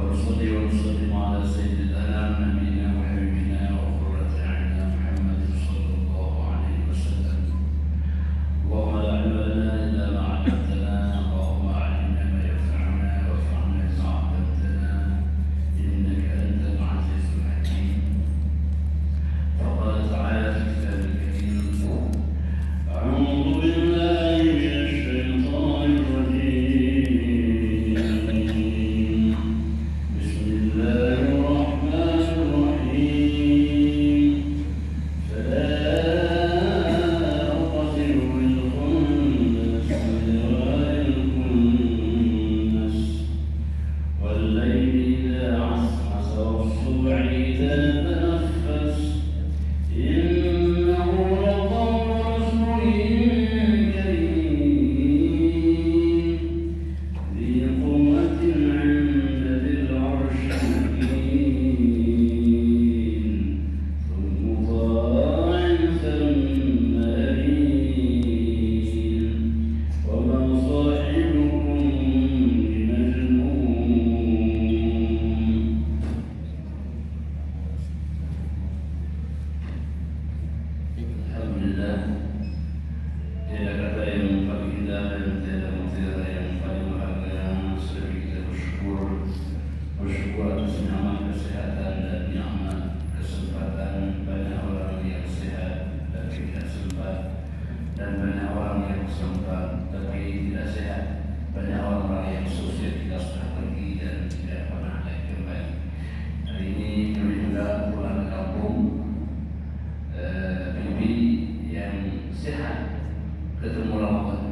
ونصلي ونسلم على سيد الأنام نبينا وحبيبنا وقرة أعيننا محمد صلى الله عليه وسلم. اللهم لا علم لنا إلا ما علمتنا، اللهم علمنا ما ينفعنا وانفعنا بما علمتنا، إنك أنت العزيز الحكيم. فقال تعالى في كتابه الكريم: أعوذ بالله من الشيطان الرجيم، بسم الله الرحمن الرحيم. فلا أقسم بالخنس والكنس والليل إذا عسعس والصبح إذا تنفس إنه لقول رسول كريم ذي قوة عند ذي العرش مكين ثم مطاع ثم أمين وما صاحبكم بمجنون. Alhamdulillah, tiada kata yang paling indah dan tiada mutiara yang paling berharga selain kita bersyukur atas nikmat kesehatan dan nikmat kesempatan. Banyak orang yang sehat tapi tidak sempat, dan banyak orang yang sempat tapi tidak sehat. Banyak orang yang sosial kita sudah pergi dan tidak pernah lagi kembali. Hari ini kami juga pulang ke kampung. Bibi yang sehat ketemu Ramadan,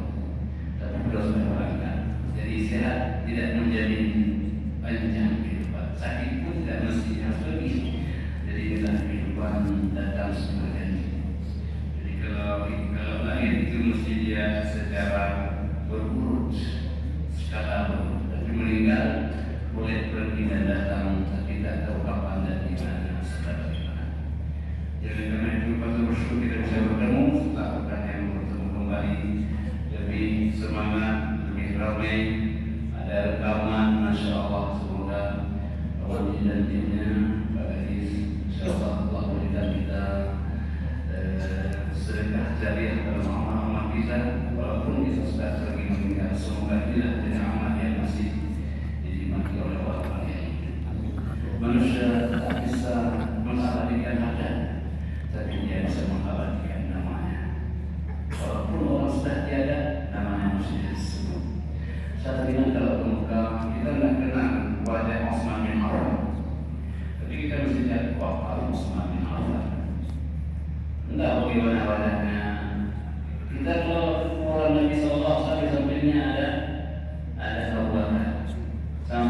tapi beliau sudah berangkat. Jadi sehat tidak menjadi panjang kehidupan, sakit pun tidak mesti harus pergi. Jadi bila kehidupan datang sebenarnya. Jadi kalau lahir itu mesti dia secara berurut, skala berurut. Tapi meninggal boleh pergi dan datang, tapi tidak tahu kapan dan di mana serta bagaimana. Jadi karena itu patut bersyukur kita bisa bertemu setelah bukan yang bertemu kembali, lebih semangat, lebih ramai, ada rekaman, masya Allah. Semoga Allah dan timnya Pak Hadis, insya Allah Allah berikan kita sedekah jariah dalam amal-amal kita, walaupun kita sudah lagi meninggal. Semoga tidak ada amal yang masih dinikmati oleh orang yang hidup. Manusia tak bisa mengabadikan badan, tapi dia bisa mengabadikan namanya. Walaupun orang sudah tiada, namanya masih disebut. Saya teringat kalau ke Mekah, kita tidak kenal wajah Utsman bin Affan, tapi kita mesti lihat wafat Utsman bin Affan. Entah bagaimana wajahnya. Kita kalau orang Nabi Sallallahu Alaihi Wasallam sampingnya ada Abu Bakar,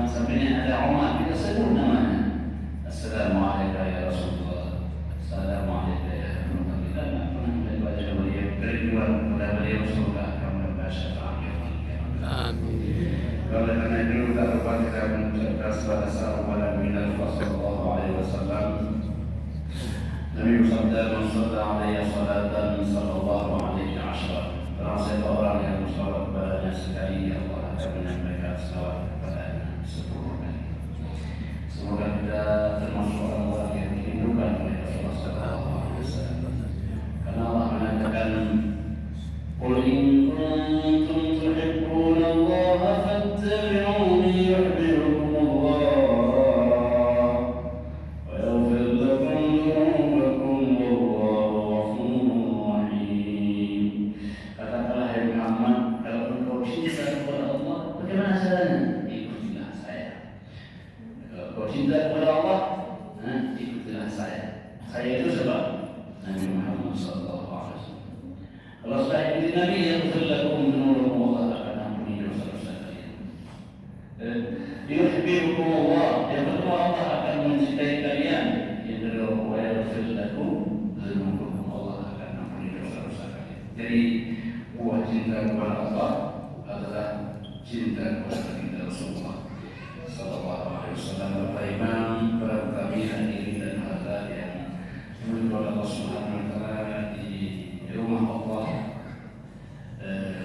sampingnya ada Umar, kita sebut namanya. Assalamualaikum ya Rasulullah. Assalamualaikum ya Rasulullah. Kita tidak pernah melihat wajah beliau. Kerinduan kepada beliau semoga akan mendapat syafaat yang amin. Oleh karena itu tak lupa kita mengucapkan salam kepada Nabi Sallallahu Alaihi Wasallam. Nabi bersabda, "Man shalla alaihi salatan sallallahu alaihi asyara." Barang siapa orang yang bersalawat kepadanya sekali, Allah akan menyampaikan salawat kepadanya 10 kali. Semoga kita termasuk orang-orang yang dirindukan oleh Rasulullah SAW. Karena Allah mengatakan, "Qul in kuntum tuhibbuna Allah fattabi'uni yuhibbukum Allah wa yaghfir lakum dhunubakum wallahu ghafurur rahim." Katakanlah hai Muhammad, kalau engkau cinta kepada Allah, bagaimana caranya? Ikutilah saya. Kalau cinta kepada Allah, ikutilah saya. Saya itu sebab Nabi Muhammad SAW. Kalau sudah ikuti Nabi, yang berlaku menurut Allah akan ampuni dosa-dosa kalian. Yuhibbukum Allah, yang kedua Allah akan mencintai kalian. Yang kedua, wa yaghfir lakum dzunubakum, Allah akan ampuni dosa-dosa kalian. Jadi buah cinta kepada Allah adalah cinta kepada kita Rasulullah Sallallahu Alaihi Wasallam. Bapak Imam, para kami hadirin dan hadirat yang dimuliakan oleh Allah Subhanahu Wa Taala, di rumah Allah,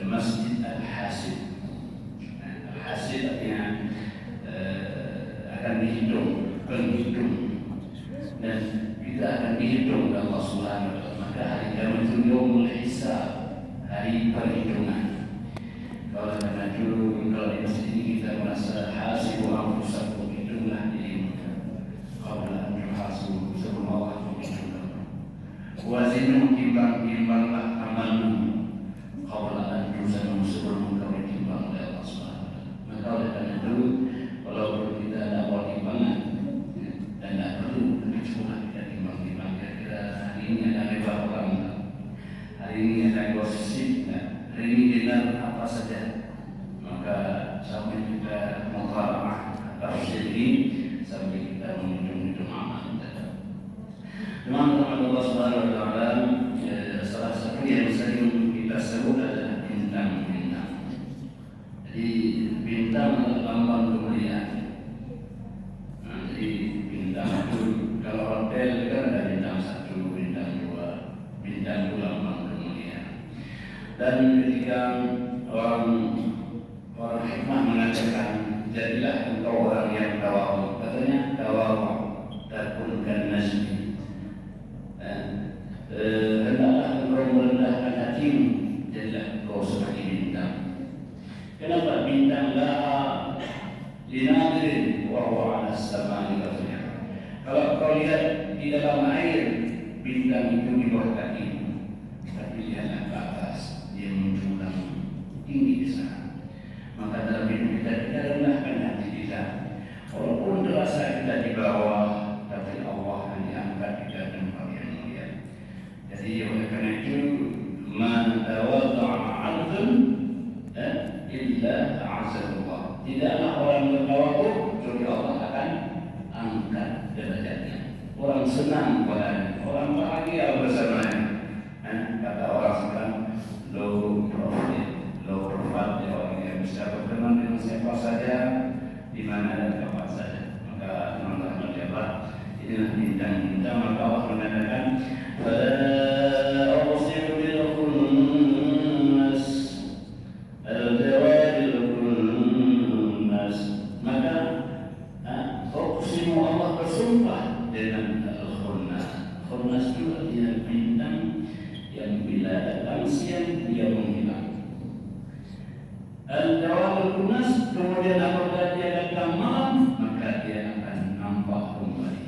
Masjid Al-Hasid. Al-Hasid artinya akan dihitung, penghitung, dan kita akan dihitung oleh Allah Subhanahu wa Ta'ala. Maka hari kiamat itu yaumul hisab, hari perhitungan. Kalau karena itu, kalau di masjid ini kita merasa hasibu anfusakum, hitunglah dirimu qabla an tuhasibu, sebelum Allah menghitung. Wazinu, timbang-timbanglah amalmu qabla an tuzanu, sebelum kau ditimbang oleh Allah Subhanahu wa Ta'ala. Maka oleh karena itu, walaupun kita ada awal timbangan dan tidak perlu, tapi cuma kita timbang-timbang kira-kira hari ini ada lebar orang, hari ini ada gosip, hari ini benar apa saja. Maka sampai kita muqarrah atau sendiri, sampai kita menunjuk amal kita. Teman-teman Allah Subhanahu wa Ta'ala, salah satu yang sering kita sebut adalah bintang-bintang. Jadi bintang adalah lambang kemuliaan. Jadi bintang itu kalau hotel kan ada bintang 1, bintang 2, bintang itu lambang kemuliaan. Dan ketika orang hikmah mengatakan, jadilah engkau orang yang tawadhu, katanya tawadhu takunkan najmi. Hendaklah engkau merendahkan hatimu, jadilah engkau seperti bintang. Kenapa? Bintang laha linadirin wa huwa ala samai rafi'a. Kalau kau lihat di dalam air, bintang itu di bawah kakimu, tapi lihatlah ke atas, dia menjulang tinggi di sana. Maka dalam hidup kita rendahkan hati kita. Walaupun terasa kita di bawah, tapi Allah akan diangkat kita tempat yang mulia. Jadi oleh karena itu, man tawadda'a 'abdun illa a'azzahullah. Tidaklah orang bertawadhu kecuali Allah akan angkat derajatnya. Orang senang padanya, orang bahagia bersamanya. Kata orang sekarang, low profile orang yang bisa berteman dengan siapa saja, di mana dan kapan saja. Maka teman-teman jawab, inilah bintang-bintang. Maka Allah mengatakan, fala uqsimu bil khunnas al-jawaril khunnas. Maka uqsimu, Allah bersumpah dengan al-khunnas. Khunnas itu artinya bintang yang bila datang siang dia menghilang. Al-jawab al-kunas, kemudian apabila dia datang malam, maka dia akan nampak kembali.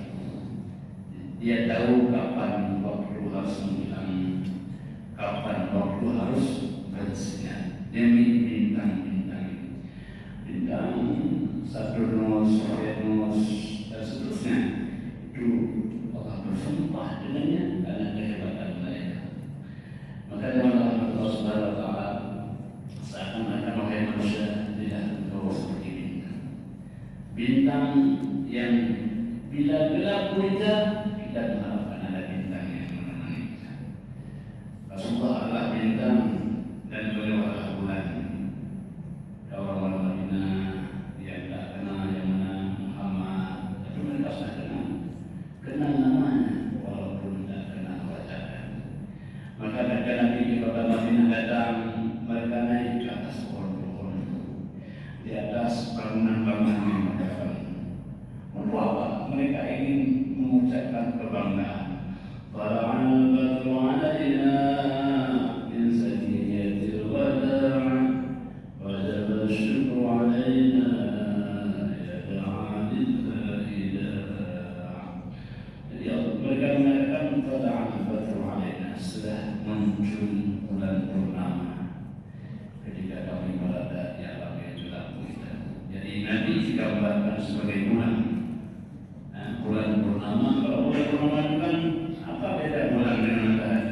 Dia tahu kapan waktu harus menghilang, kapan waktu harus bersinar. Demi bintang-bintang, bintang Saturnus, Venus, dan seterusnya. Itu Allah bersumpah dengannya karena kehebatan mereka. Maka teman-teman Allah Subhanahu wa Ta'ala, seakan-akan wahai manusia, tidak engkau seperti bintang. Bintang yang bila gelap gulita, kita mengharapkan ada bintang yang menemani kita. Rasulullah adalah bintang dan beliau adalah bulan. Kalau orang Madinah yang tak kenal yang mana Muhammad, tapi mereka sudah kenal namanya, walaupun tak kenal wajahnya. Maka ketika Nabi di kota Madinah datang, mereka naik ke atas pohon-pohon, di atas bangunan-bangunan yang megah. Untuk apa? Mereka ingin mengucapkan kebanggaan. Fara'al badru 'alaina min saniyatil wada', wajaba syukru 'alaina ya da'alil ilah. Jadi mereka mengatakan fara'al badru 'alaina, sudah muncul bulan purnama ketika kami berada di alam yang gelap kita. Jadi Nabi digambarkan sebagai bulan. Bulan purnama, kalau bulan purnama itu kan apa beda bulan dengan matahari?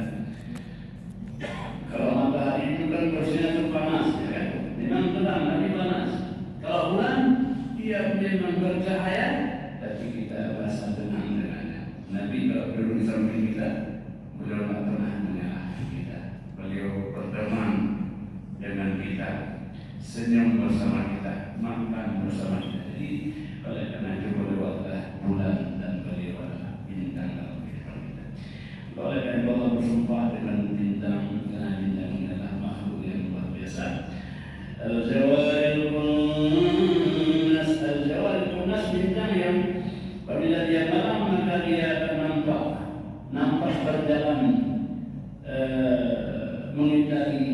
Kalau matahari itu kan bersinar itu panas, ya kan? Memang terang, tapi panas. Kalau bulan, dia memang bercahaya, tapi kita merasa tenang dengannya. Nabi kalau duduk di samping kita, beliau tak pernah menyalahkan kita. Beliau berteman dengan kita, senyum bersama kita, makan bersama kita. Jadi oleh karena itu beliau adalah bulan dan beliau adalah bintang dalam kehidupan kita. Oleh karena itu Allah bersumpah dengan bintang, karena bintang adalah makhluk yang luar biasa. Al-jawaril kunnas, al-jawaril Nas bintang yang apabila dia malam maka dia akan nampak berjalan mengitari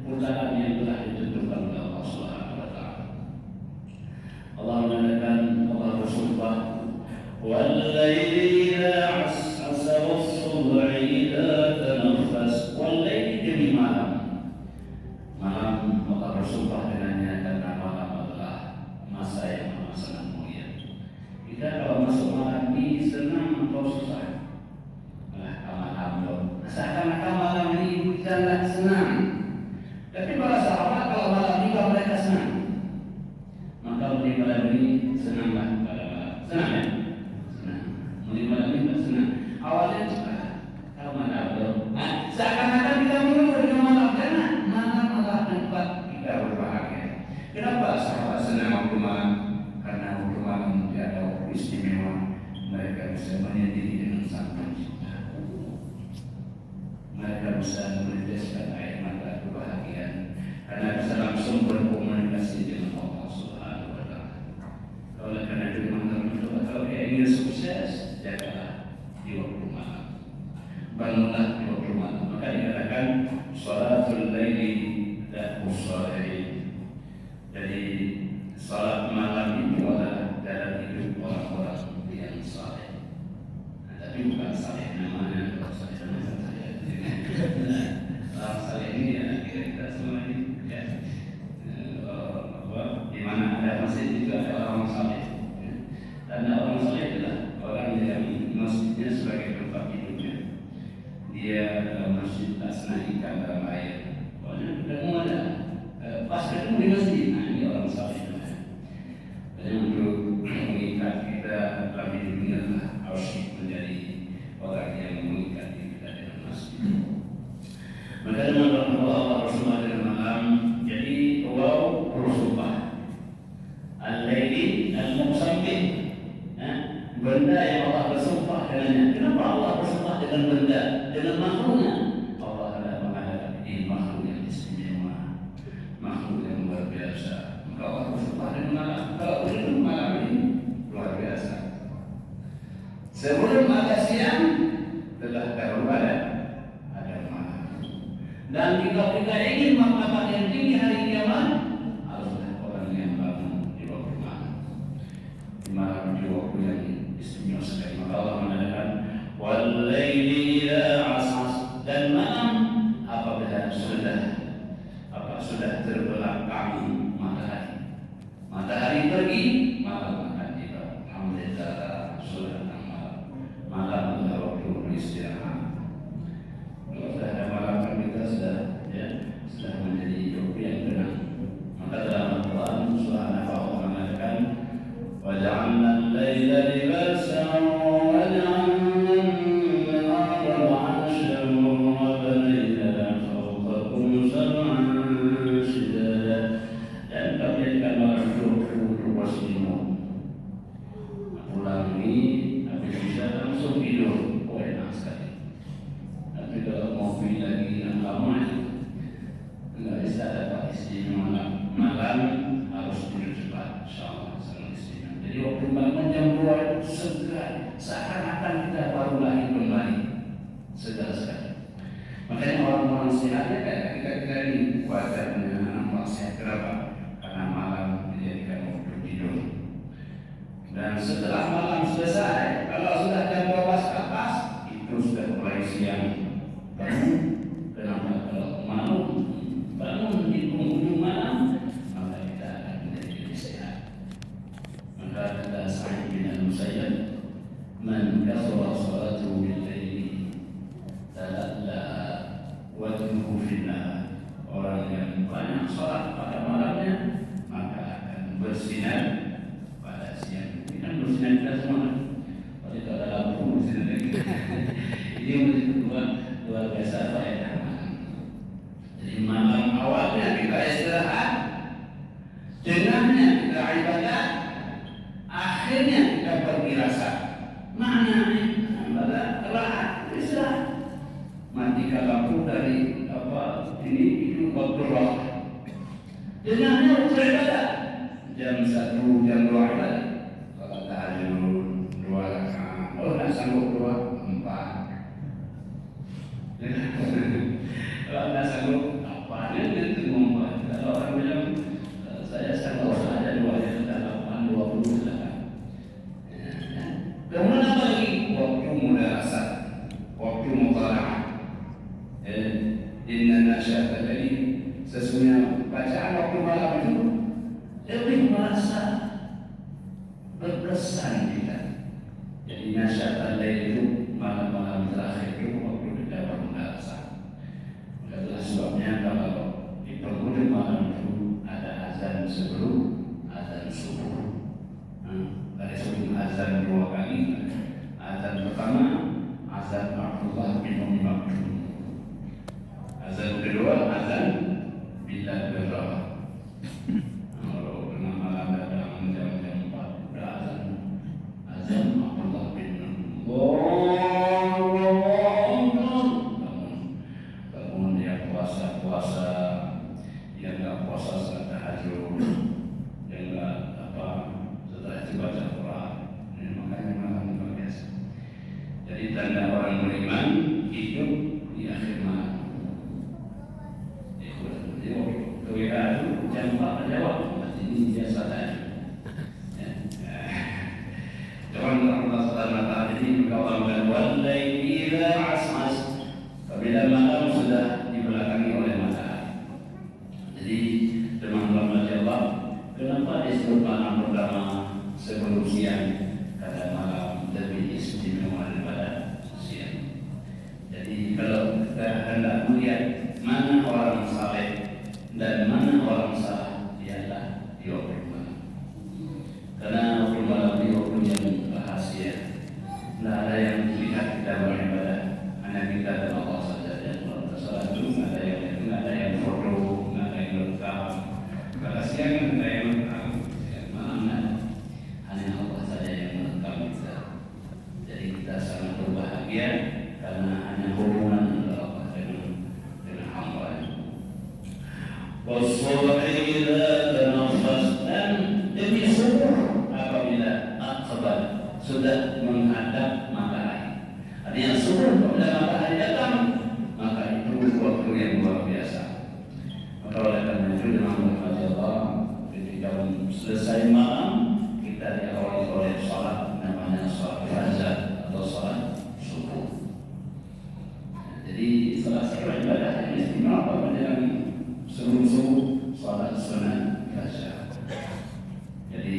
putaran yang telah ditentukan oleh Allah Subhanahu wa taala. Allah mengatakan, Allah bersumpah, "Wal-laili idza as'asa was-subhi idza tanaffas." Wal-laili demi malam. Malam Allah bersumpah dengannya karena malam adalah masa yang sangat mulia. Kita kalau masuk malam ini senang atau susah? Malam seakan-akan malam ini kita tidak senang. Tapi para sahabat kalau malam tiba mereka senang. Maka di malam ini senanglah pada malam. Senang ya? Senang. Di malam ini tak senang. Awalnya kalau malam seakan-akan kita menunggu dengan malam karena malam adalah tempat kita berbahagia. Kenapa sahabat senang waktu malam? Karena waktu malam ada waktu istimewa. Mereka bisa menyendiri dengan Sang Pencipta. Mereka bisa meneteskan air mata kebahagiaan karena bisa langsung berkomunikasi dengan Allah Subhanahu wa taala. Oleh karena itu teman-teman, kalau ingin sukses, jagalah di waktu malam. Bangunlah di waktu malam. Maka dikatakan sholatul laili da'us sholihin. Jadi salat malam itu adalah dalam hidup orang-orang yang saleh. Tapi bukan saleh namanya, saleh namanya. Orang saleh ini ya kita semua ini ya, di mana ada masjid juga ada orang saleh. Dan orang saleh adalah orang yang masjidnya sebagai tempat hidupnya. Dia dalam masjid tak senang ikan dalam air. Pokoknya ketemu ada pas ketemu di masjid. Nah ini orang saleh. Dan untuk mengikat kita dalam hidup ini adalah harus menjadi orang yang mengikat kita dengan masjid. Maka dengan Allah bersumpah dengan malam. Jadi Allah bersumpah al-laili al-muqsabbih, benda yang Allah bersumpah dengannya. Kenapa Allah bersumpah dengan benda, dengan makhluknya? Allah adalah menghadapi makhluk yang istimewa, makhluk yang luar biasa. Maka Allah bersumpah dengan malam. Kalau begitu malam ini luar biasa. Sebelum ada siang telah dahulu ada malam. Dan jika kita ingin martabat yang tinggi hari kiamat, haruslah orang yang bangun di waktu malam. Di malam di waktu yang istimewa sekali. Maka Allah mengatakan, "Wal-laili idza as'as." Dan malam apabila sudah terbelakang matahari. Matahari pergi, malam akan tiba. Alhamdulillah sudah malam. Malam adalah waktu beristirahat. Kalau sudah ada malam kan kita sudah menjadi waktu yang tenang. Maka dalam Al-Quran Subhanahu wa ta'ala mengatakan, "Waja'alna al-laila libasan wa ja'alna an-nahara ma'ashan wa banayna fawqakum sab'an shidada." Dan kami jadikan malam itu untuk berselimut. Pulang ini habis bisa langsung tidur. Oh enak sekali. Tapi kalau mau pilih lagi yang lama nggak bisa dapat istimewa malam, harus tidur cepat. Insyaallah sangat istimewa. Jadi waktu bangun jam 2 itu segar, seakan-akan kita baru lahir kembali, segar sekali. Makanya orang-orang sehatnya kayak kita ini wajahnya nampak sehat. Kenapa? Karena malam dijadikan waktu tidur. Dan setelah malam selesai, kalau sudah jam 12 ke atas, itu sudah mulai siang. Kenapa? Kalau bangun di penghujung malam, maka kita akan menjadi lebih sehat. Maka kata Sa'id bin Al-Musayyab, "Man kasara salatuhu bil-laili, talalla wajhuhu fin-nar." Orang yang banyak salat pada malamnya, maka akan bersinar pada siang. Ini kan bersinar kita semua. Kalau itu ada lampu bersinar lagi. Ini luar biasa faedah malam. Jadi malam awalnya kita istirahat, tengahnya kita ibadat, akhirnya kita berwirasa. Maknanya adalah istirahat, istirahat. Matikan lampu dari ini itu bergerak. Tengahnya beribadat, jam 2 ada sholat tahajud 2 rakaat. Oh nggak sanggup 4. Kalau nggak sanggup apa nanti membuat. Kalau orang bilang saya sanggup saja 2 ya sudah 20 silakan. Kemudian apa lagi? Waktu mudarasah, waktu muqara'ah. Inna nasyata tadi sesungguhnya bacaan waktu malam itu lebih merasa berkesan kita. Jadi nasyata itu malam-malam terakhir itu waktu kita bermudarasah. Itulah sebabnya kalau di penghujung malam itu ada azan sebelum azan subuh. Dari sebelum azan 2 kali. Azan pertama azan Abdullah bin Umi Maktum. Azan kedua azan Bilal bin Rabah. Kalau tengah malam datang jam 4 udah azan Abdullah bin bangun dia puasa dia nggak puasa salat tahajud, dia nggak setelah itu baca Quran. Makanya malam luar biasa. Jadi tanda orang beriman hidup di akhir malam. WA itu jam 4 jawab, ini biasa saja. Jangan Allah Subhanahu wa taala ini berkawan walaili idza as'as. Apabila malam sudah dibelakangi oleh matahari. Jadi teman-teman Allah, kenapa disebut malam pertama sebelum siang? Karena malam lebih istimewa daripada siang. Jadi kalau kita hendak melihat mana orang saleh dan mana orang salah, ialah di waktu malam. Karena waktu malam di waktu yang rahasia. Tidak ada yang dilihat kita beribadah, hanya kita dan Allah saja. Dan kalau salah itu tidak ada yang foto, tidak ada yang rekam. Kalau siang tidak ada yang rekam, malam hanya Allah saja yang merekam kita. Jadi kita sangat berbahagia karena hanya hubungan antara Allah dengan hamba. Wassubuhi idza tanaffas, dan demi subuh apabila aqbal sudah menghadap matahari. Artinya subuh apabila matahari datang, maka itu waktu yang luar biasa. Maka oleh karena itu dengan Allah, ketika selesai malam kita diawali oleh salat namanya salat fajar atau salat subuh. Jadi salah satu ibadah yang istimewa menjelang sebelum subuh salat sunat fajar. Jadi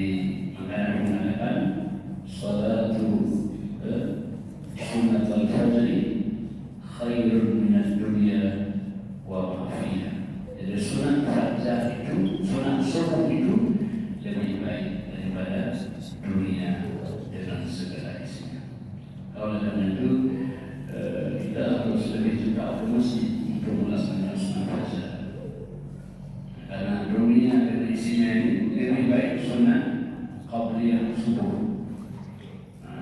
makanya mengatakan salatu sunat al-fajr khairun minad dunya wa ma fiha. Jadi sunat fajar itu, sunat subuh itu lebih baik daripada dunia dengan segala isinya. Oleh karena itu kita harus lebih cepat ke masjid untuk melaksanakan sunat fajar. Karena dunia dan isinya ini lebih baik sunat qabliyah subuh.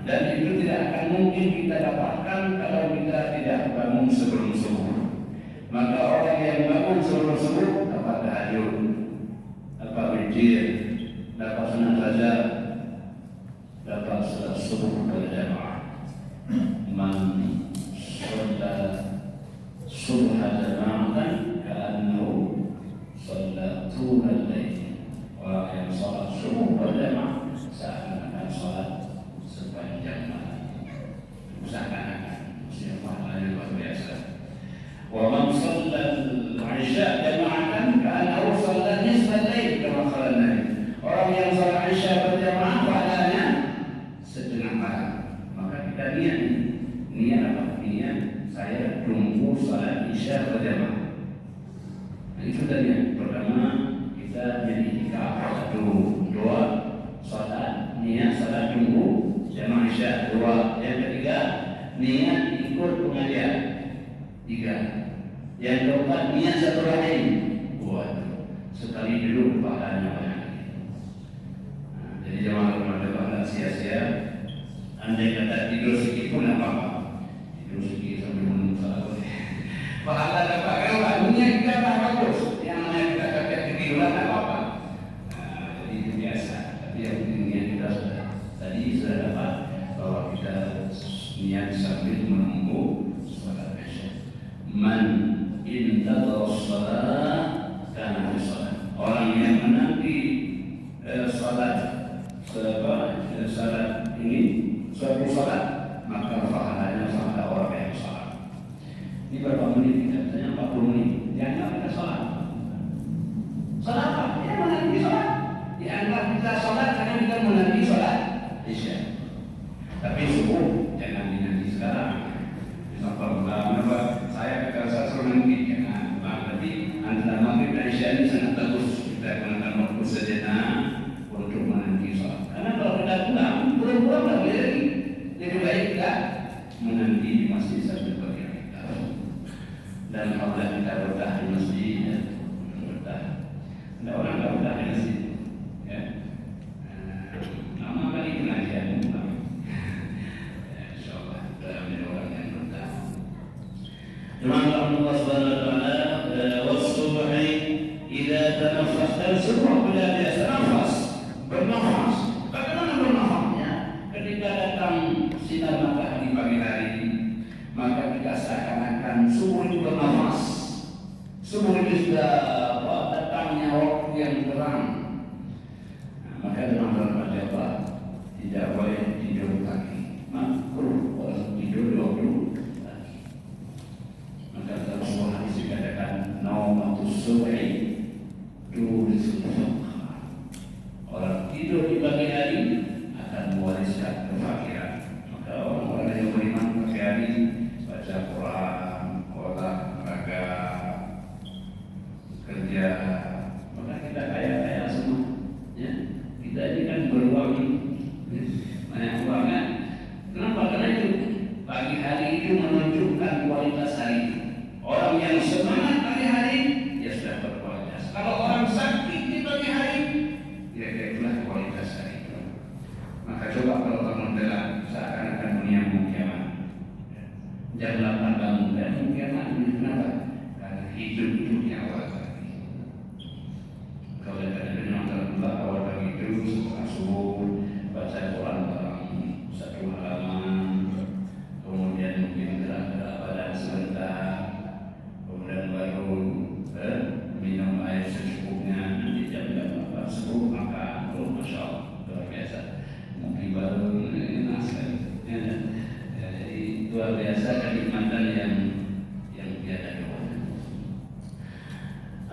Dan itu tidak akan mungkin kita dapatkan kalau kita tidak bangun sebelum subuh. Maka orang yang bangun sebelum subuh dapat tahajud, dapat witir, dapat sunat fajar, dapat salat subuh berjamaah. Man shalla subha jama'atan ka'annahu shalla tulal lail. Orang yang salat subuh berjamaah seakan-akan salat sepanjang malam. Seakan-akan pahalanya luar biasa. Wa man shalla al-'isha jama'atan ka'annahu shalla nisfal lail kama qala Nabi. Orang yang salat isya berjamaah pahalanya setengah malam. Maka kita niat apa? Niat saya tunggu salat isya berjamaah. Nah, itu tadi pertama kita jadi ikrar 1, 2 salat niat salat tunggu jamaah isya 2. Yang ketiga niat ikut pengajian 3. Yang keempat niat satu rahim 2. Sekali dulu pahalanya banyak. Jadi jamaah tidak sia-sia. Andai kata tidur sedikit pun tidak apa-apa. Tidur sedikit sambil menunggu salat boleh. Pahala dapat kalau lagunya kita tak bagus. Yang mana kita kakek ketiduran tidak apa-apa. Jadi itu dia. tadi sudah dapat bahwa kita niat sambil menunggu salat Isya. Man intadhara shalah kana fi shalah. Orang yang menanti salat ini suatu salat, maka pahalanya sama orang yang salat. Ini berapa menit kita? Misalnya 40 menit. Dianggap kita salat. Salat apa? Ya menanti salat. Dianggap kita salat karena kita menanti salat Isya. Tapi subuh jangan dinanti sekarang. Kenapa saya suruh nanti jangan. Nanti antara maghrib dan Isya ini sangat bagus kita gunakan waktu sejenak untuk menanti salat. Karena kalau kita pulang tak boleh lagi. Lebih baik kita menanti di masjid sambil beraktivitas. Dan kalau kita bertahan di masjid, bertahan. Ada orang tak bertahan di masjid. Ya. Lama kali pengajian. InsyaAllah kita menjadi orang yang bertahan. Jemaah Allah Subhanahu Wa Taala, wasubhi idza tanaffas, dan semua bila biasa nafas, bernafas. Bagaimana bernafasnya? Ketika datang sinar matahari pagi hari, maka kita seakan-akan subuh itu bernafas. Subuh itu sudah datangnya waktu yang terang. Maka dalam Al-Fatihah tidak boleh tidur pagi. Makruh orang tidur di waktu pagi. Maka dalam sebuah hadis dikatakan naumatus subhi turisul faqr. Orang tidur di pagi hari akan mewariskan kefakiran. Maka orang-orang yang beriman pagi hari baca Quran, olahraga, kerja, maka kita kaya-kaya semua. Ya. Kita ini kan beruang, banyak uangnya. Kenapa? Karena itu pagi hari itu menunjukkan kualitas hari. Orang yang semangat pagi hari, dia sudah berkualitas. Kalau orang sakit di pagi hari, dia itulah kualitas hari itu. Maka coba kalau orang membela seakan-akan menyambung kiamat. Jam 8 bangun dan kiamat, kenapa? Karena hidup itu nyawa pagi. Kalau ada nonton awal pagi itu setelah subuh baca Quran dalam satu halaman, kemudian mungkin gerak-gerak badan sebentar, kemudian baru minum air secukupnya. Nanti jam 8 subuh maka masya Allah luar biasa. Mungkin baru nasi. Jadi luar biasa kenikmatan yang tiada dua.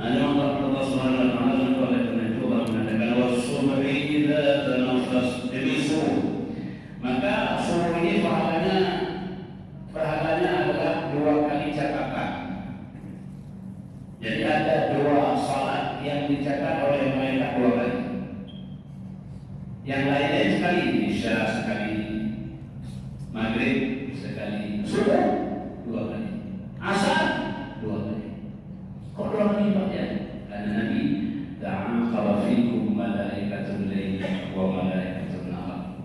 Allah Subhanahu Wa Taala oleh karena itu Allah mengatakan wasubhi idza tanaffas, demi subuh. Maka subuh ini pahalanya adalah 2 kali catatan. Jadi ada 2 salat yang dicatat oleh malaikat 2 kali. Yang lainnya sekali, Isya sekali, Maghrib sekali, subuh 2 kali, Asar 2 kali. Kok 2 kali Pak ya? Karena Nabi ta'aqaba fikum malaikatul laili wa malaikatul nahar.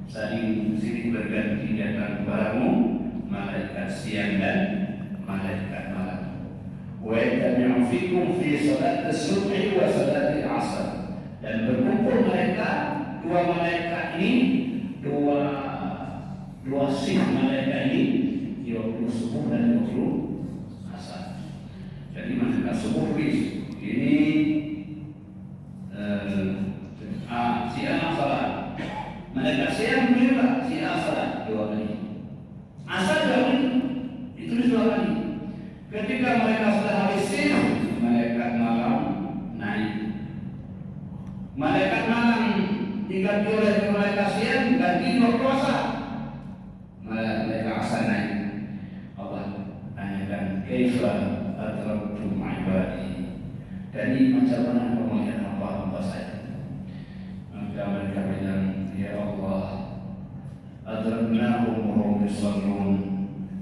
Saling berganti datang kepadamu malaikat siang dan malaikat malam. Wa yajma'u fikum fi salat as-subhi wa salat al-'asr. Dan berkumpul mereka 2 malaikat ini, dua shift malaikat ini di waktu subuh dan waktu asar. Jadi malaikat subuh ini siang salat, malaikat siang juga siang salat 2 kali, asar 2 kali, itu 2 kali. Ketika mereka sudah habis shift, malaikat malam naik. Malaikat malam diganti oleh malaikat siang, ganti waktu asar. Malaikat asar naik. Allah tanyakan, kaifa adraktum ibadi? Jadi macam mana pemulihan hamba-hamba saya? Maka mereka bilang, ya Allah, adraknahum wa hum yusallun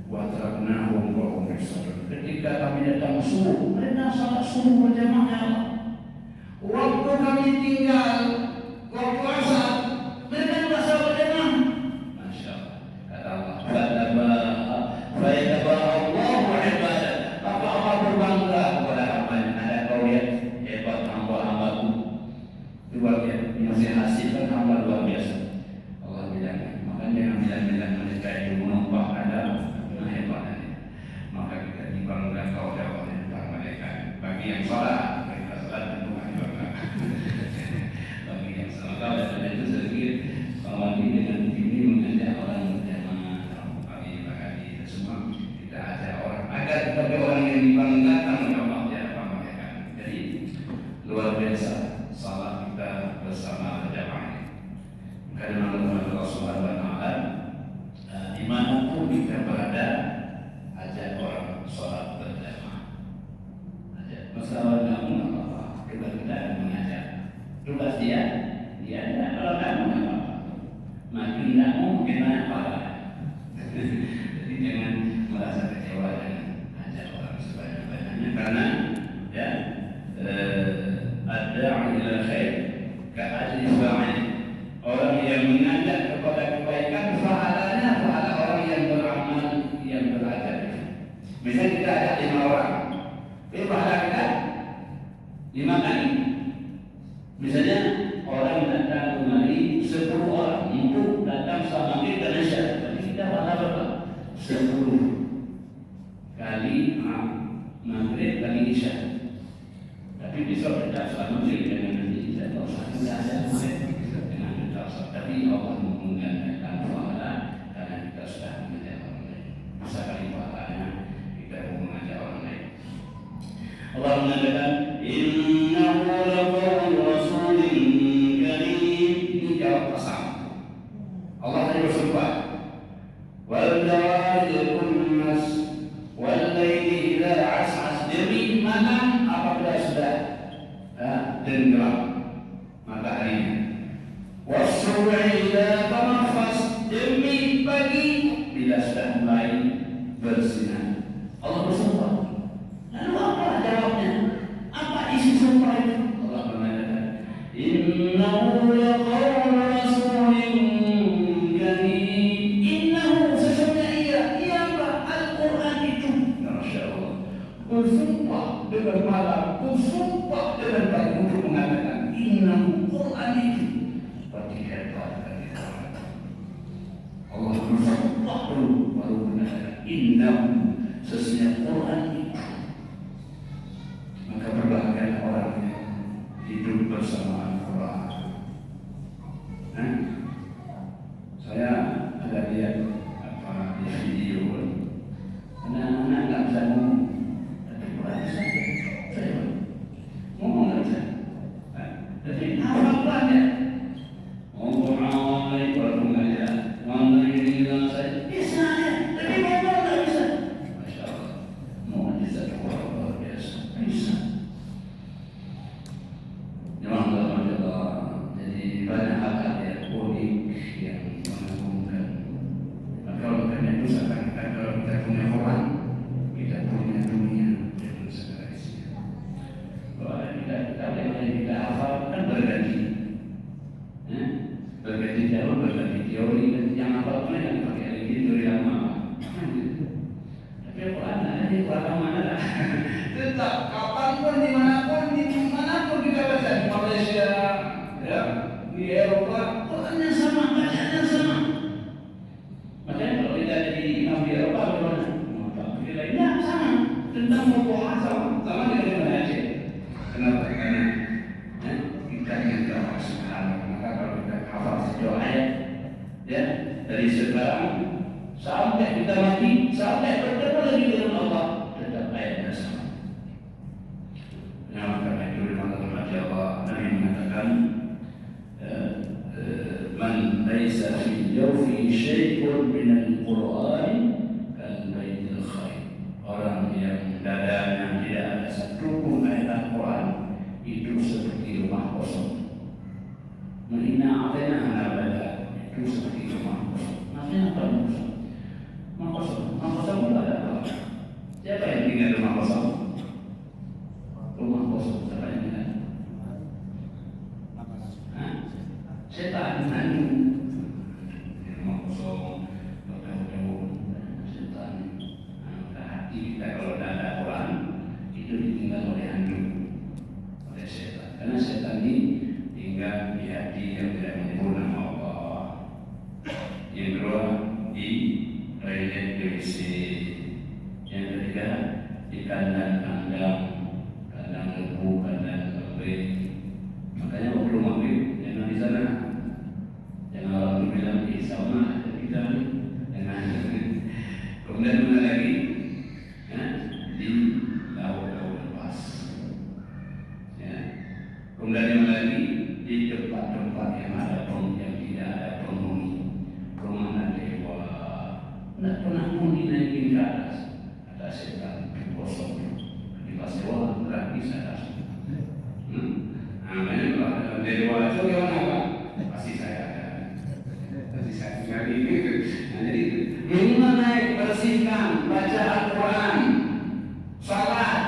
wa adraknahum wa hum yusallun. Ketika kami datang subuh, mereka salat subuh berjamaah. Waktu kami tinggal waktu asar, mereka juga salat berjamaah. Masya Allah. Kata Allah, fa'idaba Allahu ibadah. Maka Allah berbangga kepada hambanya. Ada kau lihat hebat hamba-hambaku. Itu bagian yang saya hasilkan hamba luar biasa. Allah karena Allah Subhanahu Wa Taala dimanapun kita berada, ajak orang sholat berjamaah. Ajak masalah kamu apa? Kita mengajak. Tugas dia ada. Kalau kamu apa? Makin tidak mau kita apa? Jadi jangan merasa kecewa dengan ajak orang sebanyak-banyaknya, karena ya ada ila khair ka'ajli fa'il. Orang yang mengajak kepada kebaikan pahalanya pahala orang yang beramal yang belajar. Misalnya kita ajak 5 orang, itu pahala kita 5 kali. Misalnya orang datang kemari 10 orang, untuk datang sama kita dan syarat, berarti kita pahala berapa? 10 kali maghrib kali isya. Tapi besok kita sholat maghrib dengan nanti isya, tidak usah kita ada dengan kita sholat. Tapi Allah menggandakan pahala karena kita sudah mengajak orang lain. Bisa kali pahalanya kita mengajak orang lain. Allah mengatakan innahu laqawlu rasulin karim. Ini jawab qasam. Allah tadi bersumpah wal jawari kunnas wal laili idza as'as, demi malam apabila sudah tenggelam mataharinya, was-subhi idza tanafas, demi pagi bila sudah mulai bersinar. Allah bersumpah. Lalu apa jawabnya? Apa isi sumpah itu? Allah mengatakan innahu laqawlu rasulin karim. Innahu, sesungguhnya ia apa? Al-Quran itu. Masya Allah. Bersumpah dengan malam, bersumpah dengan pagi untuk mengatakan innahu Quran itu. Berarti hebat dari Quran. Allah bersumpah dulu baru mengatakan innahu, sesungguhnya Quran itu. Maka berbahagia orang yang hidup bersama Al-Quran. Saya ada lihat di video, anak-anak nggak bisa ngomong, tapi Quran saja. Saya ngomong nggak bisa. Jadi apa Qurannya? Ngomong awalnya kalau mengajar, ngomong ini saya bisa ya, tapi ngomong nggak bisa. Masya Allah, mukjizat Quran luar biasa. Bisa. Jadi banyak hal yang unik yang mengagumkan. Maka kalau kita seakan-akan kalau kita punya Quran, kita punya dunia dengan segala isinya. Kalau kita yang kita hafal kan berganti, berganti jauh, berganti teori, dan yang hafal pun yang pakai lagi teori lama. Tapi Quran ada di Quran mana lah? Tetap kapanpun dimanapun kita baca, di Malaysia, ya, di Eropa, Qurannya sama, bacaannya sama. Makanya kalau kita jadi imam di Eropa bagaimana? Di lainnya sama, tentang mubahat sama dengan mana aja. Kenapa? Karena kita ingat Allah Subhanahu. Maka kalau kita hafal sejauh ayat, ya, dari sekarang sampai kita mati, sampai bertemu lagi dengan Allah, tetap ayatnya sama. Yang karena itu Allah Nabi mengatakan man laisa fi jawfi syai'un min al-Qur'an kal baitil khair. Orang yang dadanya tidak ada satu pun ayat Al-Quran itu seperti rumah kosong. Menina atena anabada, itu seperti rumah kosong. Maksudnya apa rumah kosong? Rumah kosong itu ada apa? Siapa yang tinggal di rumah kosong? Rumah kosong siapa yang tinggal? Setan. Rumah kosong, bertahun-tahun, setan. Hati kita kalau tidak ada Quran itu ditinggal oleh hantu, oleh setan. Karena setan ini tinggal di hati yang tidak menyebut nama Allah. Yang kedua di toilet WC. Yang ketiga di kandang-kandang, kandang lembu, kandang kambing. Makanya waktu maghrib jangan di sana. Jangan orang bilang di sama kita dengan. Kemudian mana lagi? Di laut-laut lepas. Ya. Kemudian yang lagi di tempat-tempat yang ada yang tidak ada Jadi minimal naik, bersihkan, baca Al-Quran, salat,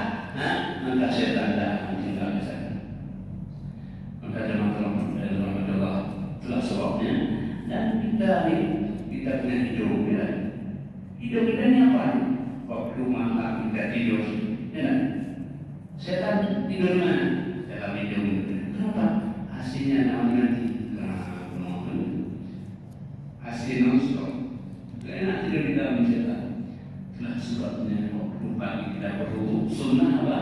maka setan dah tinggal di sana. Maka jemaah Allah telah sebabnya, dan kita punya hidup, ya. Hidup kita ni apa? Waktu malam kita tidur, ya. Setan tidur mana? Dalam hidup. Kenapa? Hasilnya nanti. Hasil non-stop. Enak tidur di dalam setan. Itulah sebabnya waktu pagi kita berwudu sunnah apa?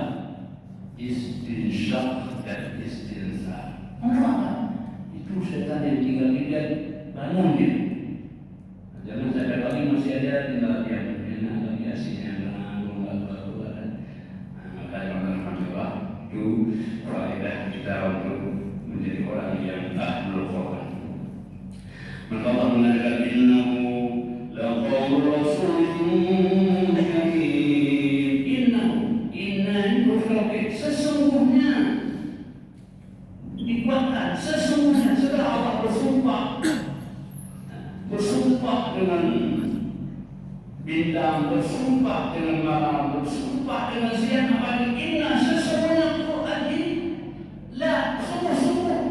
Istinsyaq dan istinsar. Apa? Itu setan yang tinggal dia bangun dia. Jangan sampai pagi masih ada tinggal diam. Enak lagi hasilnya bangun keluar. Maka alhamdulillah itu faedah kita untuk menjadi orang yang ahlul Quran. Maka Allah mengatakan innahu laqawlu rasulun karim. Inna itu sesungguhnya dikuatkan, sesungguhnya setelah Allah bersumpah dengan bintang, bersumpah dengan malam, bersumpah dengan siang, apa inna sesungguhnya Quran ini la sungguh-sungguh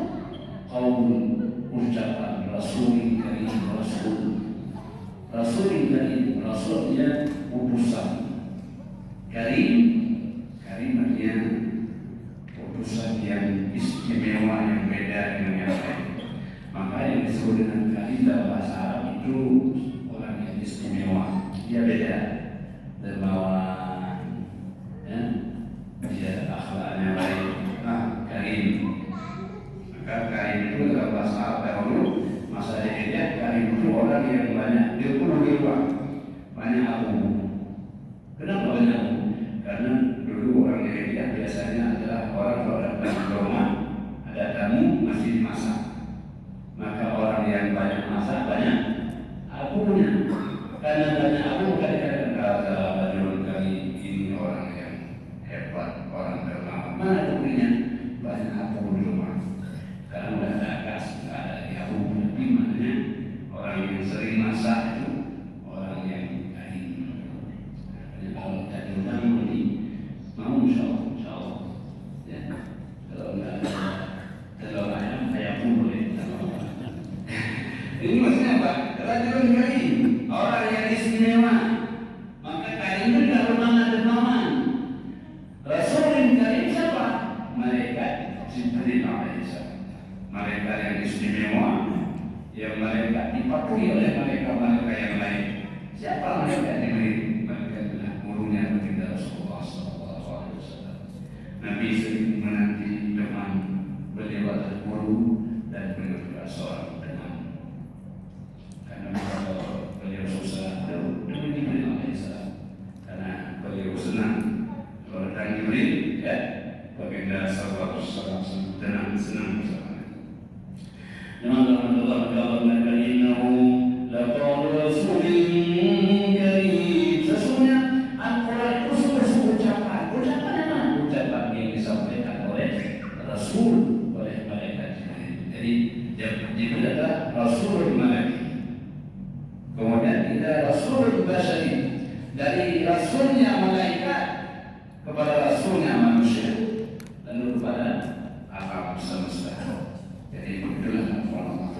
qaul ucapan Rasul karim, Rasulnya utusan karim artinya utusan yang istimewa, yang beda dengan yang lain. Maka yang disebut dengan karim dalam bahasa Arab itu orang yang istimewa, dia beda dermawan, ya, dia akhlaknya baik, karim. Maka karim itu dalam bahasa Arab dahulu masa jahiliyah, karim itu orang yang banyak dirubah, banyak abu. Kenapa banyak abu? Karena dulu orang jahiliyah biasanya adalah orang kalau datang ke rumah ada tamu masih dimasak, maka orang yang banyak masak banyak abunya. Karena banyak abu kadang-kadang kata bajul kali ini orang yang hebat, orang terkenal. Mana buktinya? Banyak abu di rumah. Karena udah ada gas, nggak ada di abu. Tapi maknanya orang yang sering masak itu orang yang karim. Kalau kita diundang nanti mau insyaallah, ya. Kalau nggak ada telur ayam pun boleh. Ini maksudnya apa? Rajulun karim, orang yang istimewa. Maka karim itu tidak bermakna dermawan. Rasulun karim siapa? Malaikat Jibril alaihissalam. Malaikat yang istimewa, yang malaikat dipatuhi oleh malaikat-malaikat yang lain. Siapa malaikat Jibril? Malaikat adalah gurunya baginda Rasulullah SAW. Nabi sering menanti teman, beliau adalah guru dan beliau juga seorang teman. Karena kalau beliau susah, dengan Jibril alaihissalam. Karena beliau senang kalau datang Jibril, ya, baginda SAW tenang, senang bersama. Namun Allah mengatakan innahu laqawlu rasulin karim. Sesungguhnya Al-Quran itu sungguh ucapan apa? Ucapan yang disampaikan oleh Rasul, oleh malaikat Jibril. Jadi Jibril adalah Rasul malaikat. Kemudian kita Rasul basyari, dari Rasulnya malaikat kepada Rasulnya manusia, lalu kepada alam semesta. Jadi itulah Allah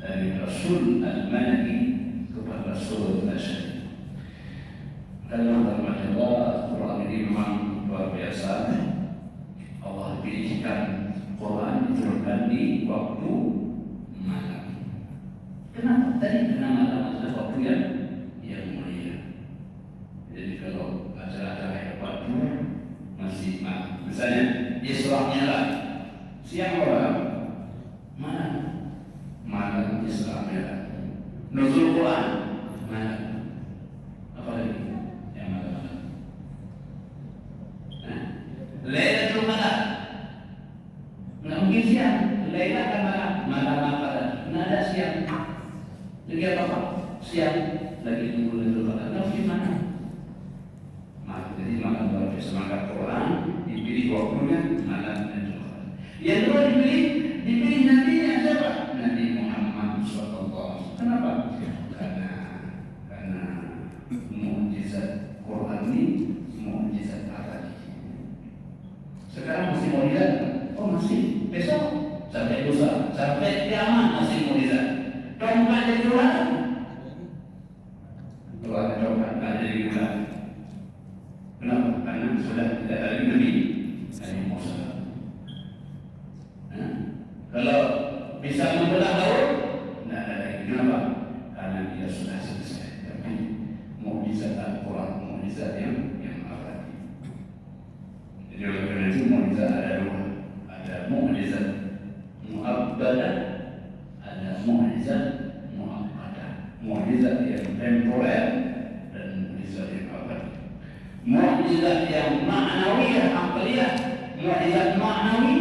dari Rasul al-Malaki kepada Rasul al-Basyari. Kalau Allah, Quran ini memang luar biasa. Allah pilihkan Quran diturunkan di waktu malam. Kenapa? Tadi karena malam adalah waktu yang mulia. Jadi kalau acara-acara hebat itu masih malam. Misalnya Isra' lah siang malam. Malam Isra' Mi'raj. Nuzul Quran malam. Apa lagi yang malam? Lailatul Qadar. Nggak mungkin siang. Lailah kan malam apa lagi? Nggak ada siang. Lagi apa? Siang lagi tunggu Lailatul Qadar. Nggak mungkin mana? Malam. Jadi malam luar biasa. Maka Quran dipilih waktunya malam Lailatul Qadar. Yang kedua dipilih Nabi yang siapa? Nabi Muhammad SAW. Kenapa? sudah tidak lagi Nabi Musa. Kalau bisa membelah laut, tidak ada lagi. Kenapa? Karena dia sudah selesai. Tapi mukjizat Al-Quran, mukjizat yang abadi. Jadi oleh karena itu mukjizat ada dua. Ada mukjizat mu'abbadah, ada mukjizat mu'abbadah. Mukjizat yang temporer dan mukjizat yang abadi. Mukjizat yang ma'nawiyah, akliyah, mukjizat ma'nawi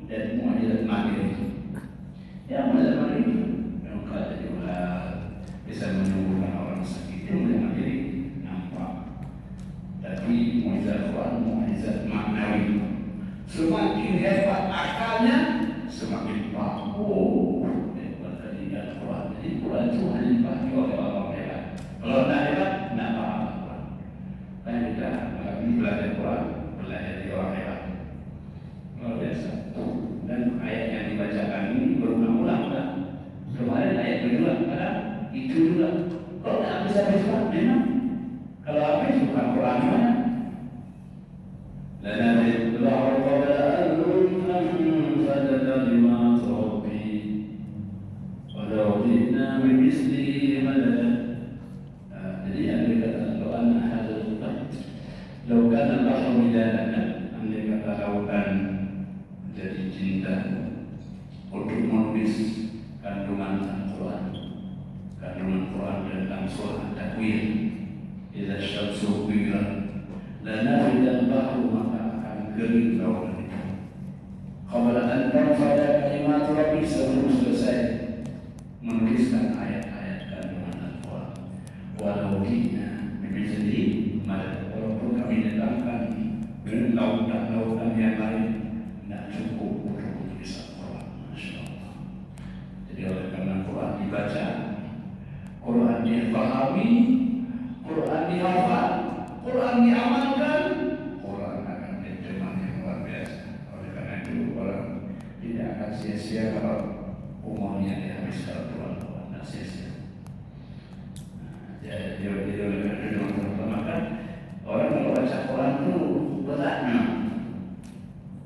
dan mukjizat madiri. Ya, mukjizat madiri yang kata juga bisa menyembuhkan orang sakit, itu mukjizat madiri nampak. Tapi mukjizat Quran, mukjizat maknawi. Semakin hebat akalnya, semakin bagus hebat dari Al-Quran. Jadi Quran itu hanya dipahami oleh orang hebat. Kalau tidak hebat, tidak paham Al-Quran. Kan kita belajar Quran, belajar dari orang hebat. Luar biasa. Dan ayat yang dibacakan ini berulang-ulang kan. Kemarin ayat kedua, kadang itu juga. Kalau tidak bisa baca, memang. Kalau apa itu bukan Quran mana? لنذكره قبل أن ننفذ كلمات ربي ولو جئنا بمثله مددا. Jadi andai kata لو كان البحر مدادا, andai kata lautan jadi cinta untuk menulis kandungan Al-Quran, kandungan Quran tentang surah Takwir, idza syamsu kuwirat, lanafida al-bahru, maka akan kering lautan itu. Qabla an tanfada kalimat rabbi, sebelum selesai menuliskan ayat-ayat kandungan Al-Quran. Walau ji'na bimithlihi madad, walaupun kami datangkan lautan-lautan yang lain, tidak cukup untuk menulis Al-Quran. Masya Allah. Jadi oleh karena Quran dibaca, Quran difahami, Quran dihafal, Quran diamalkan, Quran akan diterima yang luar biasa. Oleh karena itu orang tidak akan sia-sia kalau umurnya dihabiskan Quran, tidak sia-sia. Jadi oleh karena itu maka orang kalau baca Quran itu beratnya.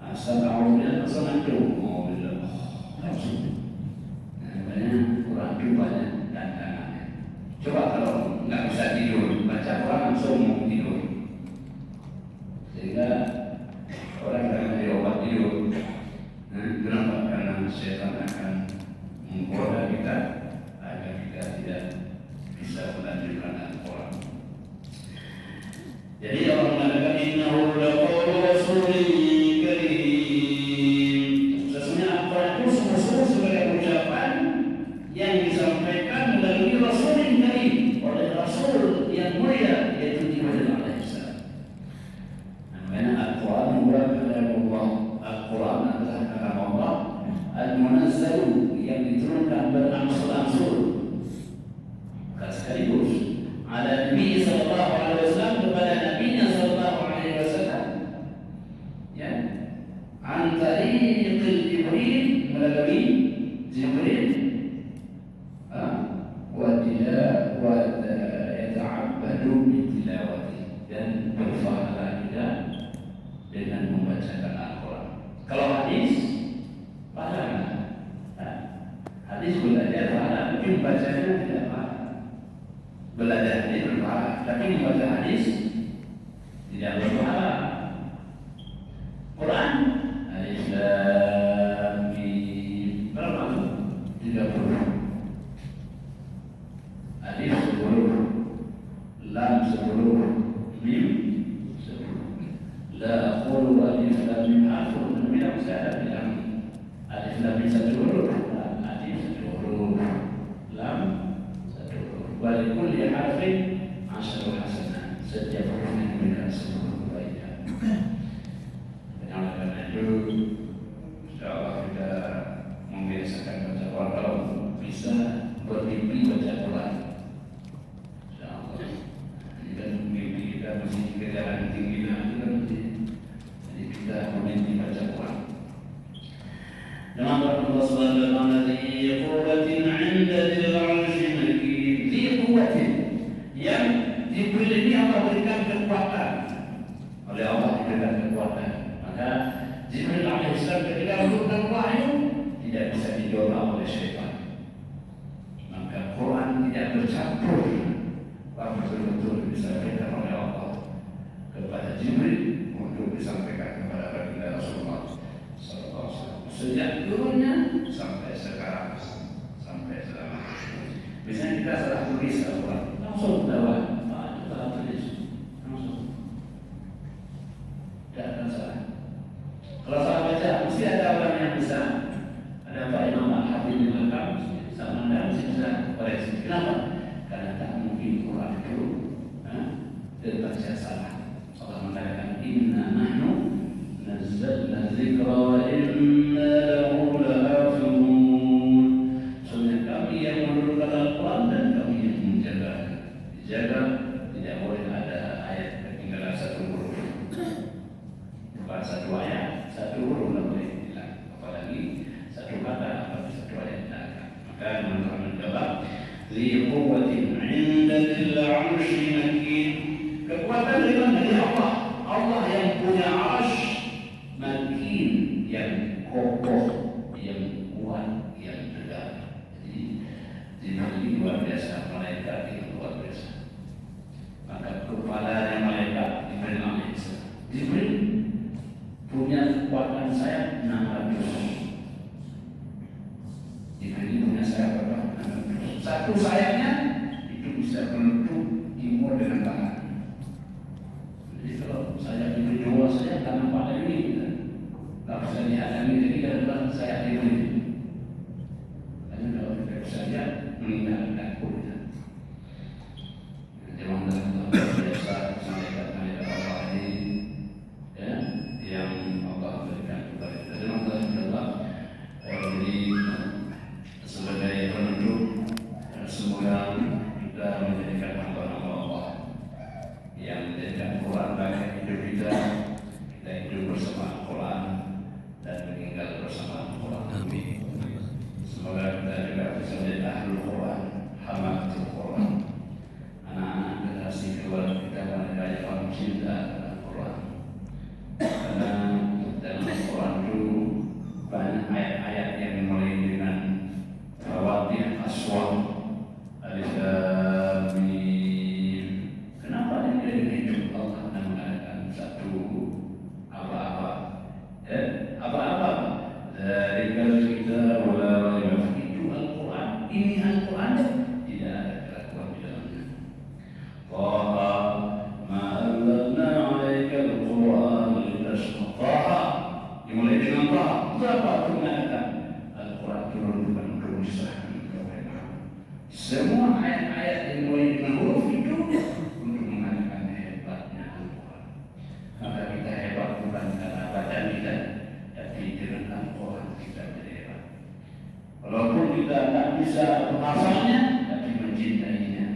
Asal awalnya asal itu mau bilang langsung. Banyak Quran itu banyak tantangannya. Coba kalau nggak bisa tidur, baca Quran langsung mau tidur. Sehingga orang akan diobat tidur. Kenapa? Karena setan akan menggoda kita agar kita tidak bisa melanjutkan Al-Quran. Jadi Allah mengatakan innahu laqawlu rasulin karim. Sesungguhnya Al-Quran itu sungguh-sungguh sebagai ucapan yang disampaikan melalui rasulin karim, oleh Rasul yang mulia, yaitu Jibril alaihissalam. Namanya Al-Quran adalah kalam Allah. Al-Quran adalah kalam Allah al-munazzal, yang diturunkan berangsur-angsur sekaligus ala Nabi sallallahu alaihi wasallam, kepada Nabi sallallahu alaihi wasallam, ya, an tariqil Jibril, melalui Jibril, wa yata'abbadu bi tilawati, dan berfahala juga dengan membacakan Al-Quran. Kalau hadis pahala, hadis belajar pahala, tapi membacanya tidak pahala. Belajar hadis berpahala, tapi membaca hadis tidak berpahala. Quran Alif Lam Mim berapa itu? 30. Alif 10, Lam 10, Mim 10. La aqulu Alif Lam Mim harfun, tidak bisa bilang Alif Lam Mim 1 huruf, Alif 1 huruf, Lam 1 huruf. Walikulli harfin 10 hasanah, setiap huruf yang diberikan 10 kebaikan. Karena itu, insyaallah kita membiasakan baca Quran. Kalau bisa bermimpi baca Quran, insyaallah. Ini kan mimpi kita mesti ke jalan tinggi nanti kan, jadi kita bermimpi baca Quran. Dengan Allah Subhanahu wa taala, di quwwatin 'inda dzil 'arsy makin, di quwwatin, yang diberi ini Allah berikan kekuatan oleh Allah tidak bercampur, betul-betul disampaikan oleh Allah kepada Jibril untuk disampaikan kepada baginda Rasulullah Sallallahu Alaihi Wasallam. Sejak turunnya sampai sekarang, sampai sekarang. Biasanya kita salah tulis Al-Quran, langsung dakwah, salah tulis, langsung. Tidak akan salah. Kalau salah baca, mesti ada orang yang bisa. Ada Pak Imam Al-Habib bin Al-Qam, sama Anda mesti bisa koreksi. Kenapa? Karena tak mungkin Quran itu terbaca salah. Allah mengatakan inna nahnu nazzalna dzikra wa inna lahu lahafizun. Sesungguhnya kami yang menurunkan Al-Quran dan kami yang menjaga. Dijaga, tidak boleh ada ayat ketinggalan satu huruf. Bukan satu ayat, satu huruf tidak boleh hilang. Apalagi satu kata atau satu ayat tidak akan. Maka teman-teman jawab li quwwatin 'inda dzil 'arsy makin. Kekuatan dari Allah. Allah yang punya 'arsy makin, yang kokoh, yang kuat, yang tegak. Jadi ini luar biasa, malaikat itu luar biasa. Maka kepalanya malaikat Jibril alaihissalam. Jibril punya kekuatan sayap 600. Jibril punya sayap berapa? 600. Satu sayapnya itu bisa menutup timur dengan barat. Jadi kalau sayap Jibril dua saja tak nampak ini, tak bisa lihat ini. Jadi kadang-kadang sayap Jibril. Karena kalau kita bisa lihat meninggalkan kulit. Memang dalam biasa malaikat-malaikat Allah ini, ya, yang Allah berikan kepada kita. Dalam Allah, jadi sebagai penutup, semoga kita menjadikan hamba-hamba Allah yang menjadikan Quran bagi hidup kita. Kita hidup bersama Al-Quran dan meninggal bersama Al-Quran. Amin. Semoga kita juga bisa menjadi ahlul Quran, hamatul Quran. Anak-anak generasi keluarga kita mereka yang cinta dengan Quran. Karena dalam Al-Quran itu banyak ayat-ayat yang dimulai dengan rawatih aswam, alif lam mim. Kenapa yang jadi hidup Allah mengatakan satu apa-apa? Apa-apa? Dzalika kitab la raiba fihi. Itu Al-Quran. Ini Al-Quran tidak ada keraguan di dalamnya. Taha ma anzalna 'alaika al-Quran litashqa. Dimulai dengan Taha. Berapa mengatakan Al-Quran turun bukan untuk disahkan kepada. Semua ayat-ayat yang dimulai dengan huruf itu untuk mengatakan hebatnya Al-Quran. Maka kita hebat bukan karena bacaan kita, tapi dengan Al-Quran kita hebat. Walaupun kita tak bisa menghafalnya, tapi mencintainya.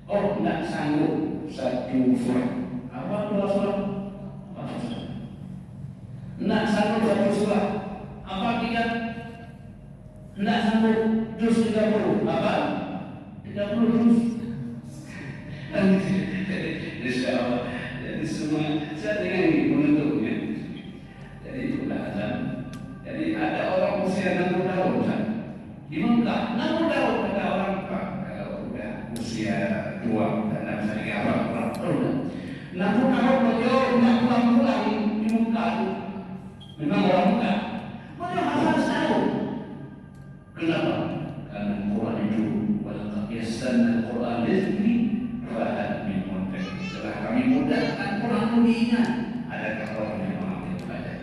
Oh, tidak sanggup satu surah. Apa dua surah? Apa surah? Tidak sanggup satu surah. Apa tiga? Tidak sanggup juz 30. Apa? 30 juz. Insyaallah. Jadi semua saya dengan ini menutupnya. Jadi sudah azan. Jadi ada orang usia 60 tahun kan? Di Mekah 60 tahun ada orang Pak. Kalau sudah usia tua dan bisa diapa orang tua. 60 tahun beliau tidak pulang-pulang di Mekah. Memang orang Mekah. Beliau hafal setahun. Kenapa? Karena Quran itu walaqad yassarna al-Quran lizikri fahal min muddakir. Setelah kami mudahkan Quran itu diingat. Adakah orang yang mengambil belajar?